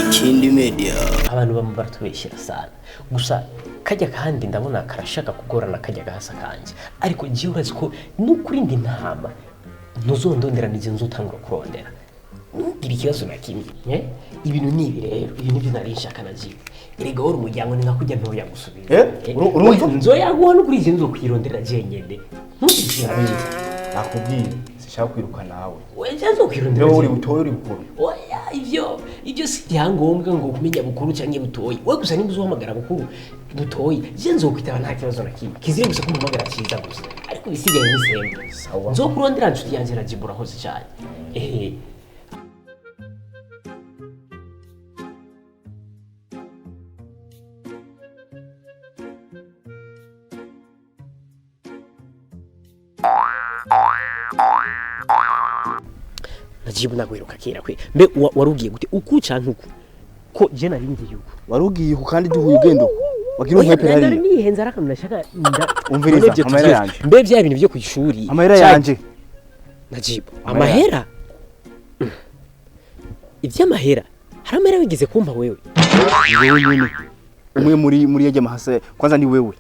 Ikindi media abantu bamubara tubeshyira sana gusa kajya kandi ndabona karashaka kugorana kajya gahasa kanje ariko giye urazi ko n'ukuri ndi ntama ntuzondondera nije nzutangura kurondera ugira ikibazo na kimwe ibintu nibi rero ibi nibyo nari nshaka nagiye erega wori umuryango ni nkakujya ntoya gusubiza urumva nzoyaguha no kuri izi nzokwirondera jenyende ntukigirane nakubwiye sishaka kwiruka nawe weje nzokwirondera rero uri butoye uri bukuru oya ivyo si byangombwa ngo kumenya bukuru cyangwa butoyi we gusa nimba uzohamagara bukuru butoyi je nzokwitaba nta kibazo na kimwe kizire gusa kumuhamagara cyiza gusa ariko bisigaye nisembe sawa nzokurondera nshuti yanjye rajibura hose cyane najibu nagwiruka kera kwe mbe warugiye gute uku canke uku ko je naringiye uku warugiye ku kandi duhuye ugendo wagira nkwepe hari nari nihenza arakanu nashaka umviriza amahera yanje mbe vya bintu byo kwishuri amahera yanje najibu amahera ivy'amahera hari amahera wigeze kumpa wewe nyine umwe muri yaje mahase kwanza ni wewe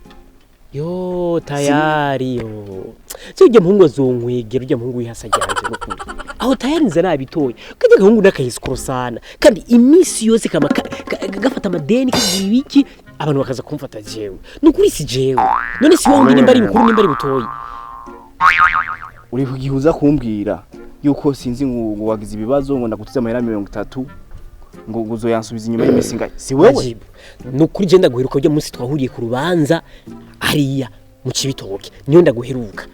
yo tayari yo cyo muhungu azonkwegera ujya muhungu wihasa cyanje n'ukuri aho tayari nza nabitoye kajya gahungu nakayisikoro kandi imisi yose kama gafata amadeni kibiki abantu bakaza kumfata jewe n'ukuri si jewe none si wowe nimba ari bikuru nimba ari butoyi uri kugihuza kumbwira yuko sinzi ngo wagize ibibazo ngo ndagutiza amahera 30 ngo guzo yansubiza inyuma y'imisi ngaye si wewe n'ukuri je ndaguheruka ujya munsi twahuriye ku rubanza hariya mu Cibitoke niyo ndaguheruka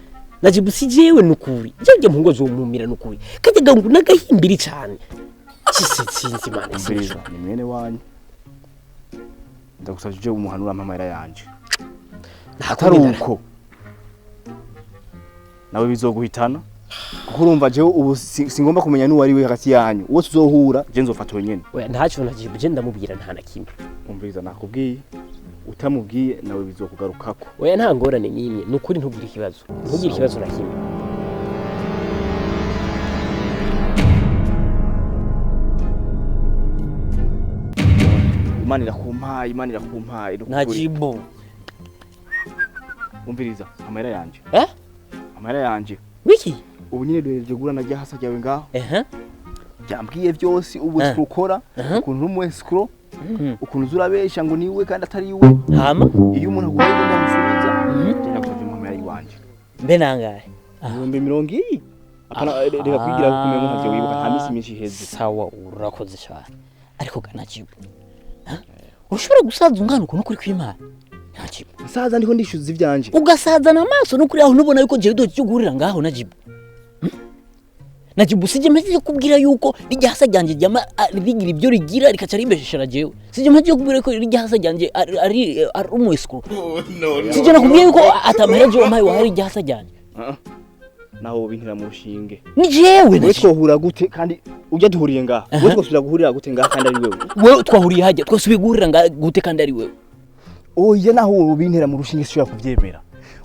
najibu si jewe n'ukuri je muhungu azomumira n'ukuri kajya gangu nagahimbiri cyane sinzi mane sinzi ni mwene wanyu ndagusabye je umuhanura amahera yanje atari uko nawe bizoguhitana kuko urumva je ubu singomba kumenya n'uwari we hagati yanyu uwo tuzohura je nzofata wenyene oya ntacyo najibu je ndamubwira nta nakimwe umviriza nakubwiye utamubwiye nawe bizokugarukako oya nta ngorane n'imwe n'ukuri ntugire ikibazo na kimwe Imana irakumpaye najibu umviriza amahera yanje amahera yanje wiki ubu nyine duhereje gura najya hasa cyawe ngaho byambwiye byose ubu tukora ukuntu rumwe scroll ukuntu zurabesha ngo niwe kandi atari iwe hama iyo umuntu agwaye ndamusubiza tena kuvye mu mera yiwanje mbe nangahe 200 akana reka kwigira kumenya ntaje wibuka nta misi myinshi heze sawa urakoze cyane ariko ganajibu ushobora gusaza ungana ukuntu kuri kwimana najibu saza ndiko ndishuza ivyanje ugasaza namaso no kuri aho nubona yuko je do cyugurira ngaho najibu najibu sije maze kubwira yuko rijya hasa ryanje ryama rigira ibyo rigira rikaca rimbesheshera jewe sije maze kubwira yuko rijya hasa ryanje ari umwesiko sije nakubwiye yuko atamaheje wampaye wahari rijya hasa ryanje naho bintira mu rushinge ni jewe we twohura gute kandi ujya duhuriye ngaha we twosubira guhurira gute ngaha kandi ari wewe twahuriye hajya twosubiye guhurira ngaha gute kandi ari wewe oya naho bintira mu rushinge sishobora kuvyemera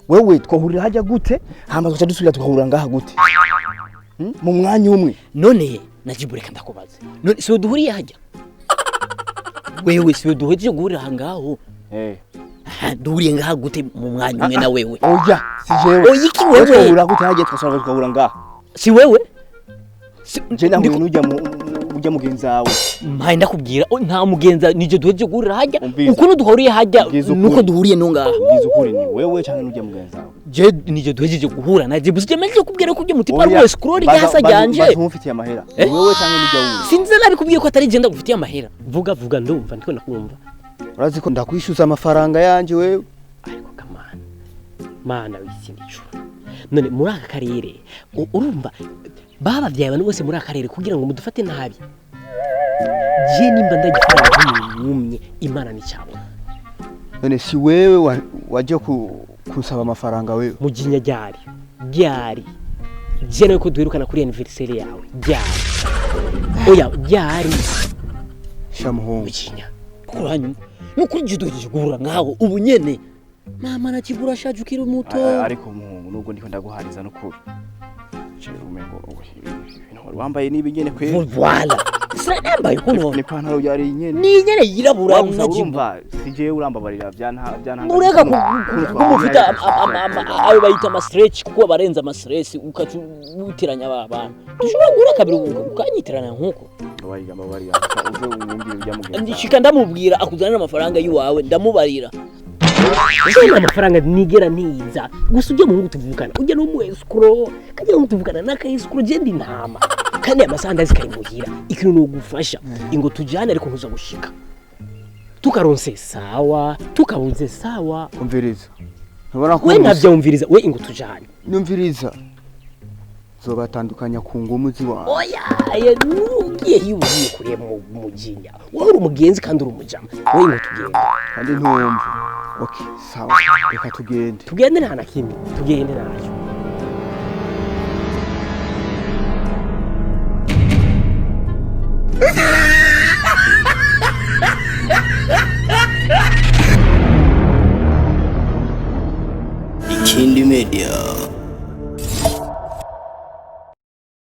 wewe twahurira hajya gute hama tuca dusubira tukahurira ngaha gute mu mwanya umwe none najibu reka ndakubaza none siwe duhuriye hajya wewe siwe duhuriye guhurira ngaho duhuriye ngaha gute mu mwanya umwe na wewe oya si jewe oya iki wewe twahurira gute hajya twasanga tukahurira ngaha si wewe je naho ujya mugenzawe mpaye ndakubwira nta mugenza nije duheje guhurira hajya ukuntu duhuriye hajya nuko duhuriye no ngaha ngize ukuri ni wewe cyangwa n'ujya mugenzawe je nije duheje guhura naje busije maze kubwira ko ujye mutipa rwo scroll ryasa ryanje tumufitiye amahera wewe cyangwa n'ujya wuwe sinzi nabikubwiye ko atari je ndagufitiye amahera vuga ndumva ndiko nakumva urazi ko ndakwishyuza amafaranga yanje wewe ariko kamana mana wisindicu none muri aka karere urumva baba byaye abantu bose muri aka karere kugira ngo mudufate nabi je nimba ndagikora nk'umwe imana ni cyabo none si wewe waje kusaba amafaranga wewe muginya ryari je nawe ko duherukana kuri anniversaire yawe ryari oya ryari shamuhungu muginya kuranyuma nukuri je duhejeje guhura ngaho ubu nyene mama nakibura shaje ukiri muto ariko muhungu nubwo ndiko ndaguhariza n'ukuri umengo ibintu wambaye nibi nyene kwe voilà sira nambaye kuno ni pantaro yari nyene ni nyene yirabura urumva sije urambabarira byantanga ureka kumufita ayo bayita ama stretch kuko barenza ama stress ukacutiranya abantu dushobora gura kabiri ukanyitirana nkuko babarira uze ubumbire ujya mugenza ndishika ndamubwira akuzanira amafaranga yiwawe ndamubarira Sina amafaranga nigera niza gusa ujye mu tuvukana ujye no mu escrow kajya mu tuvukana naka escrow genda intama kandi amasanda zikayimuhira ikintu no gufasha ingo tujane ariko ntuza gushika tukaronse sawa tukabunze sawa umviriza ubona ko we navyumviriza we ingo tujane numviriza zobatandukanya ku ngumu ziwa oya ye nugiye yubuye kure mu mujinya wowe uri umugenzi kandi uri umujama we ingo tugende kandi ntumva okay sawa reka tugende nta nakimwe tugende nacyo Ikindi Media.